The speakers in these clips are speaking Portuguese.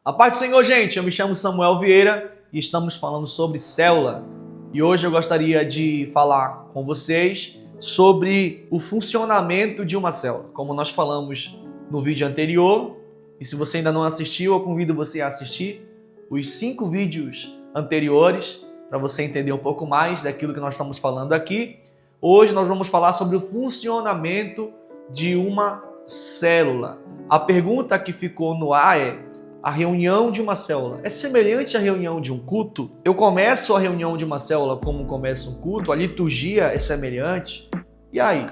A paz do Senhor, gente, eu me chamo Samuel Vieira e estamos falando sobre célula. E hoje eu gostaria de falar com vocês sobre o funcionamento de uma célula. Como nós falamos no vídeo anterior, e se você ainda não assistiu, eu convido você a assistir os 5 vídeos anteriores para você entender um pouco mais daquilo que nós estamos falando aqui. Hoje nós vamos falar sobre o funcionamento de uma célula. A pergunta que ficou no ar é: a reunião de uma célula é semelhante à reunião de um culto? Eu começo a reunião de uma célula como começa um culto? A liturgia é semelhante? E aí?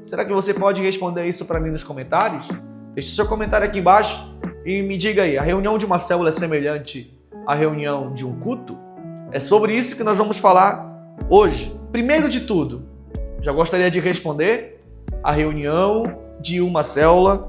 Será que você pode responder isso para mim nos comentários? Deixe seu comentário aqui embaixo e me diga aí, a reunião de uma célula é semelhante à reunião de um culto? É sobre isso que nós vamos falar hoje. Primeiro de tudo, já gostaria de responder: a reunião de uma célula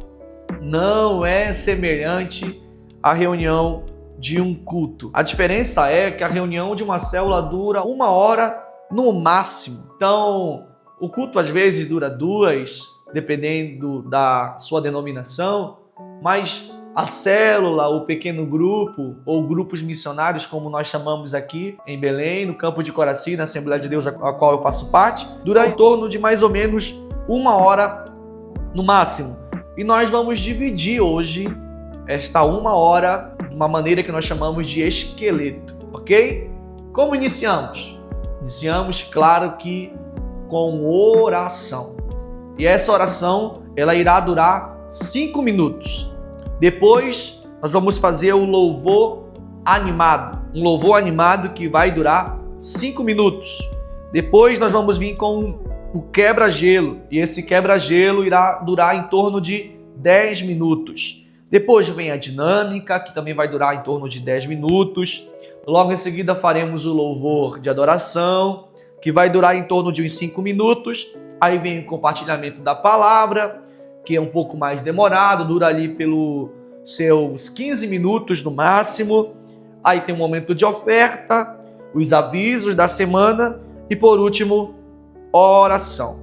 não é semelhante à reunião de um culto. A diferença é que a reunião de uma célula dura 1 hora no máximo. Então, o culto às vezes dura 2, dependendo da sua denominação, mas a célula, o pequeno grupo ou grupos missionários, como nós chamamos aqui em Belém, no Campo de Coraci, na Assembleia de Deus a qual eu faço parte, dura em torno de mais ou menos 1 hora no máximo. E nós vamos dividir hoje esta 1 hora de uma maneira que nós chamamos de esqueleto, ok? Como iniciamos? Iniciamos, claro que com oração. E essa oração, ela irá durar 5 minutos. Depois, nós vamos fazer o louvor animado. Um louvor animado que vai durar 5 minutos. Depois, nós vamos vir com o quebra-gelo. E esse quebra-gelo irá durar em torno de 10 minutos. Depois vem a dinâmica, que também vai durar em torno de 10 minutos. Logo em seguida faremos o louvor de adoração, que vai durar em torno de uns 5 minutos. Aí vem o compartilhamento da palavra, que é um pouco mais demorado, dura ali pelos seus 15 minutos no máximo. Aí tem um momento de oferta, os avisos da semana e, por último, oração.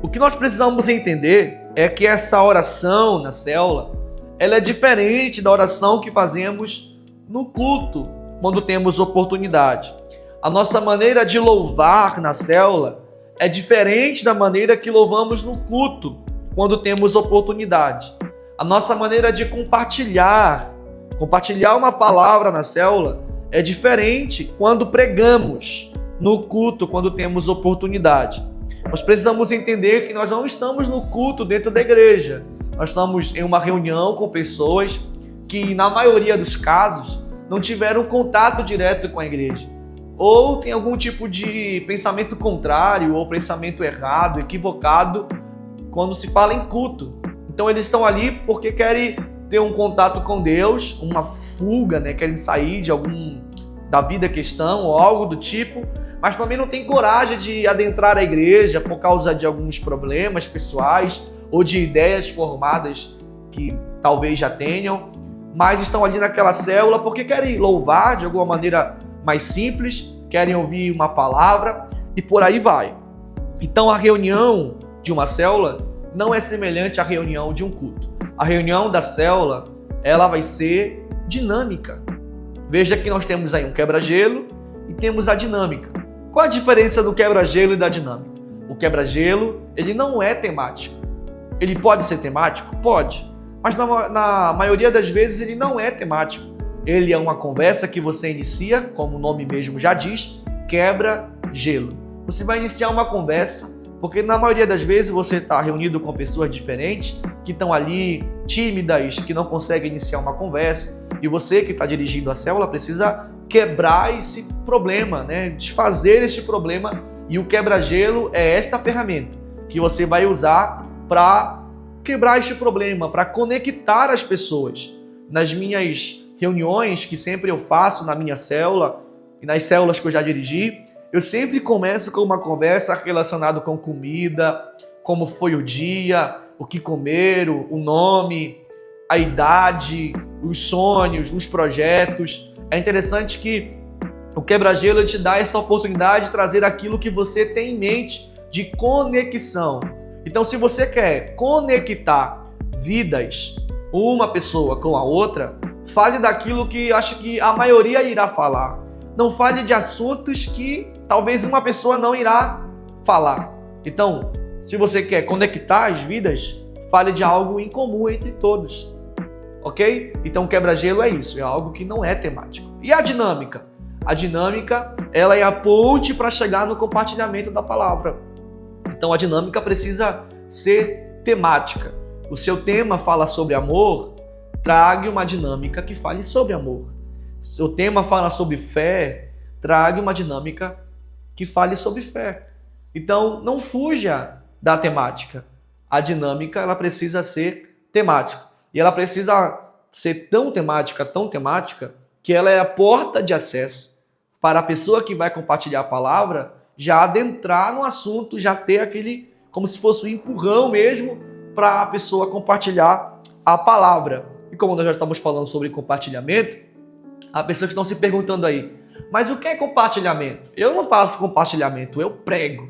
O que nós precisamos entender é que essa oração na célula, ela é diferente da oração que fazemos no culto, quando temos oportunidade. A nossa maneira de louvar na célula é diferente da maneira que louvamos no culto, quando temos oportunidade. A nossa maneira de compartilhar uma palavra na célula é diferente quando pregamos no culto, quando temos oportunidade. Nós precisamos entender que nós não estamos no culto dentro da igreja. Nós estamos em uma reunião com pessoas que, na maioria dos casos, não tiveram contato direto com a igreja. Ou tem algum tipo de pensamento contrário ou pensamento errado, equivocado, quando se fala em culto. Então eles estão ali porque querem ter um contato com Deus, uma fuga, querem sair da vida cristã ou algo do tipo, mas também não tem coragem de adentrar a igreja por causa de alguns problemas pessoais ou de ideias formadas que talvez já tenham, mas estão ali naquela célula porque querem louvar de alguma maneira mais simples, querem ouvir uma palavra e por aí vai. Então a reunião de uma célula não é semelhante à reunião de um culto. A reunião da célula, ela vai ser dinâmica. Veja que nós temos aí um quebra-gelo e temos a dinâmica. Qual a diferença do quebra-gelo e da dinâmica? O quebra-gelo, ele não é temático. Ele pode ser temático? Pode. Mas na maioria das vezes ele não é temático. Ele é uma conversa que você inicia, como o nome mesmo já diz, quebra-gelo. Você vai iniciar uma conversa, porque na maioria das vezes você está reunido com pessoas diferentes, que estão ali tímidas, que não conseguem iniciar uma conversa, e você que está dirigindo a célula precisa quebrar esse problema, desfazer este problema, e o quebra-gelo é esta ferramenta que você vai usar para quebrar este problema, para conectar as pessoas. Nas minhas reuniões que sempre eu faço na minha célula e nas células que eu já dirigi, eu sempre começo com uma conversa relacionada com comida, como foi o dia, o que comeram, o nome, a idade, os sonhos, os projetos. É interessante que o quebra-gelo te dá essa oportunidade de trazer aquilo que você tem em mente de conexão. Então, se você quer conectar vidas, uma pessoa com a outra, Fale daquilo que acho que a maioria irá falar. Não fale de assuntos que talvez uma pessoa não irá falar. Então, se você quer conectar as vidas, fale de algo em comum entre todos. Ok? Então, quebra-gelo é isso, é algo que não é temático. E a dinâmica? A dinâmica, ela é a ponte para chegar no compartilhamento da palavra. Então, a dinâmica precisa ser temática. O seu tema fala sobre amor, traga uma dinâmica que fale sobre amor. Se o tema fala sobre fé, traga uma dinâmica que fale sobre fé. Então, não fuja da temática. A dinâmica, ela precisa ser temática. E ela precisa ser tão temática, que ela é a porta de acesso para a pessoa que vai compartilhar a palavra já adentrar no assunto, já ter aquele, como se fosse um empurrão mesmo, para a pessoa compartilhar a palavra. E como nós já estamos falando sobre compartilhamento, há pessoas que estão se perguntando aí, mas o que é compartilhamento? Eu não faço compartilhamento, eu prego.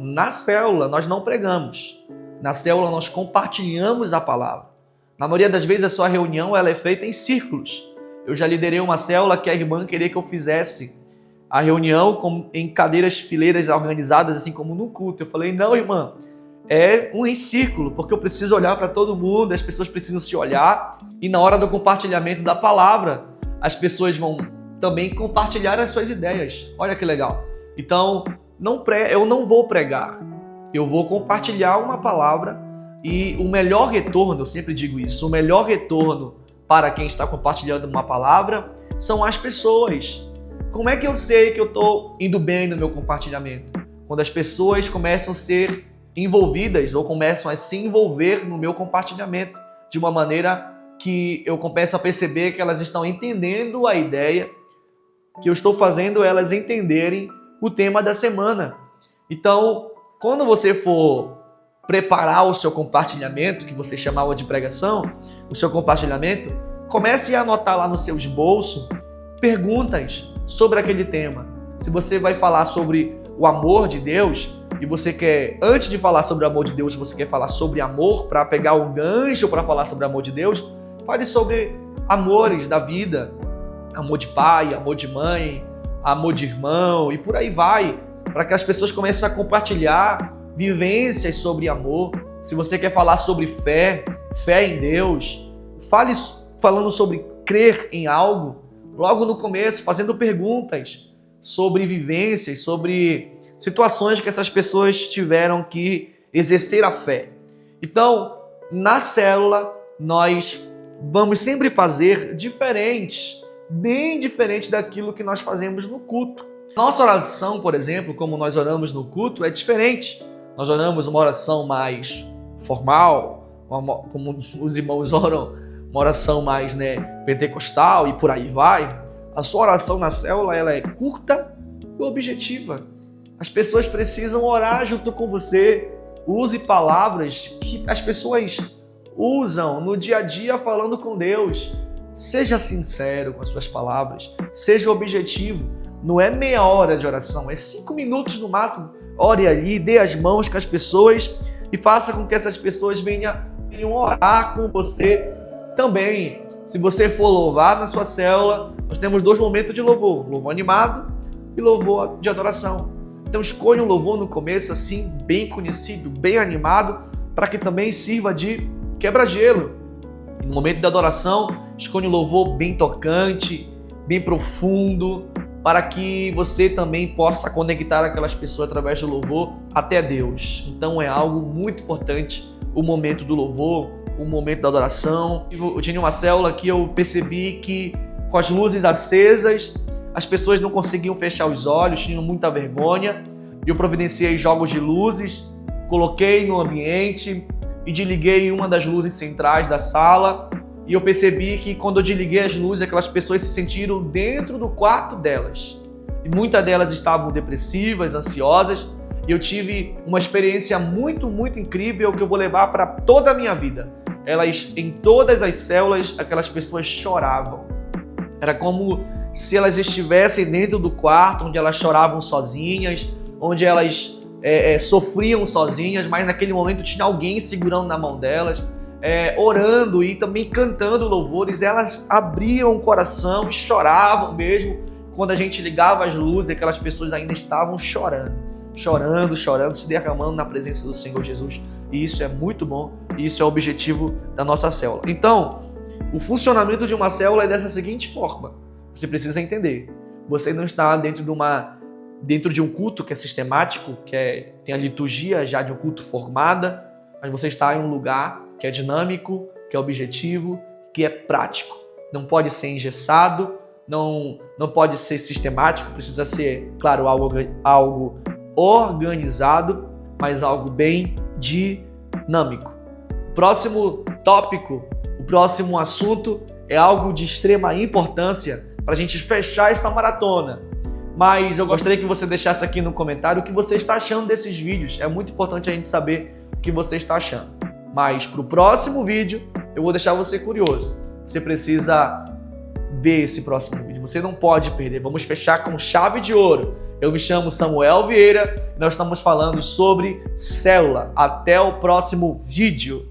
Na célula nós não pregamos. Na célula nós compartilhamos a palavra. Na maioria das vezes a sua reunião ela é feita em círculos. Eu já liderei uma célula que a irmã queria que eu fizesse a reunião em cadeiras, fileiras organizadas, assim como no culto. Eu falei, não, irmã, é um em círculo, porque eu preciso olhar para todo mundo, as pessoas precisam se olhar. E na hora do compartilhamento da palavra, as pessoas vão também compartilhar as suas ideias. Olha que legal. Então, eu não vou pregar, eu vou compartilhar uma palavra. E o melhor retorno, eu sempre digo isso, o melhor retorno para quem está compartilhando uma palavra são as pessoas. Como é que eu sei que eu estou indo bem no meu compartilhamento? Quando as pessoas começam a ser envolvidas ou começam a se envolver no meu compartilhamento de uma maneira que eu começo a perceber que elas estão entendendo a ideia, que eu estou fazendo elas entenderem o tema da semana. Então, quando você for preparar o seu compartilhamento, que você chamava de pregação, o seu compartilhamento, comece a anotar lá no seu esboço perguntas sobre aquele tema. Se você vai falar sobre o amor de Deus e você quer, antes de falar sobre o amor de Deus, você quer falar sobre amor para pegar um gancho para falar sobre o amor de Deus, fale sobre amores da vida, amor de pai, amor de mãe, amor de irmão e por aí vai, para que as pessoas comecem a compartilhar vivências sobre amor. Se você quer falar sobre fé em Deus, fale falando sobre crer em algo, logo no começo, fazendo perguntas sobre vivências, sobre situações que essas pessoas tiveram que exercer a fé. Então, na célula, nós vamos sempre fazer diferente, bem diferente daquilo que nós fazemos no culto. Nossa oração, por exemplo, como nós oramos no culto, é diferente. Nós oramos uma oração mais formal, como os irmãos oram, uma oração mais pentecostal e por aí vai. A sua oração na célula ela é curta e objetiva. As pessoas precisam orar junto com você. Use palavras que as pessoas usam no dia a dia falando com Deus. Seja sincero com as suas palavras, seja objetivo. Não é meia hora de oração, é 5 minutos no máximo. Ore ali, dê as mãos com as pessoas e faça com que essas pessoas venham orar com você também. Se você for louvar na sua célula, nós temos 2 momentos de louvor. Louvor animado e louvor de adoração. Então escolha um louvor no começo, assim, bem conhecido, bem animado, para que também sirva de quebra-gelo. No momento da adoração, escolha um louvor bem tocante, bem profundo, para que você também possa conectar aquelas pessoas através do louvor até Deus. Então é algo muito importante o momento do louvor, o momento da adoração. Eu tinha uma célula que eu percebi que com as luzes acesas, as pessoas não conseguiam fechar os olhos, tinham muita vergonha. Eu providenciei jogos de luzes, coloquei no ambiente e desliguei uma das luzes centrais da sala. E eu percebi que quando eu desliguei as luzes, aquelas pessoas se sentiram dentro do quarto delas. E muitas delas estavam depressivas, ansiosas. E eu tive uma experiência muito, muito incrível que eu vou levar para toda a minha vida. Em todas as células, aquelas pessoas choravam. Era como se elas estivessem dentro do quarto, onde elas choravam sozinhas, onde elas sofriam sozinhas, mas naquele momento tinha alguém segurando na mão delas. orando e também cantando louvores, elas abriam o coração e choravam mesmo. Quando a gente ligava as luzes, aquelas pessoas ainda estavam chorando, se derramando na presença do Senhor Jesus. E isso é muito bom, e isso é o objetivo da nossa célula. Então, o funcionamento de uma célula é dessa seguinte forma. Você precisa entender. Você não está dentro de um culto que é sistemático, tem a liturgia já de um culto formada, mas você está em um lugar que é dinâmico, que é objetivo, que é prático. Não pode ser engessado, não pode ser sistemático, precisa ser, claro, algo organizado, mas algo bem dinâmico. O próximo tópico, o próximo assunto é algo de extrema importância para a gente fechar esta maratona. Mas eu gostaria que você deixasse aqui no comentário o que você está achando desses vídeos. É muito importante a gente saber o que você está achando. Mas para o próximo vídeo, eu vou deixar você curioso. Você precisa ver esse próximo vídeo. Você não pode perder. Vamos fechar com chave de ouro. Eu me chamo Samuel Vieira e nós estamos falando sobre célula. Até o próximo vídeo.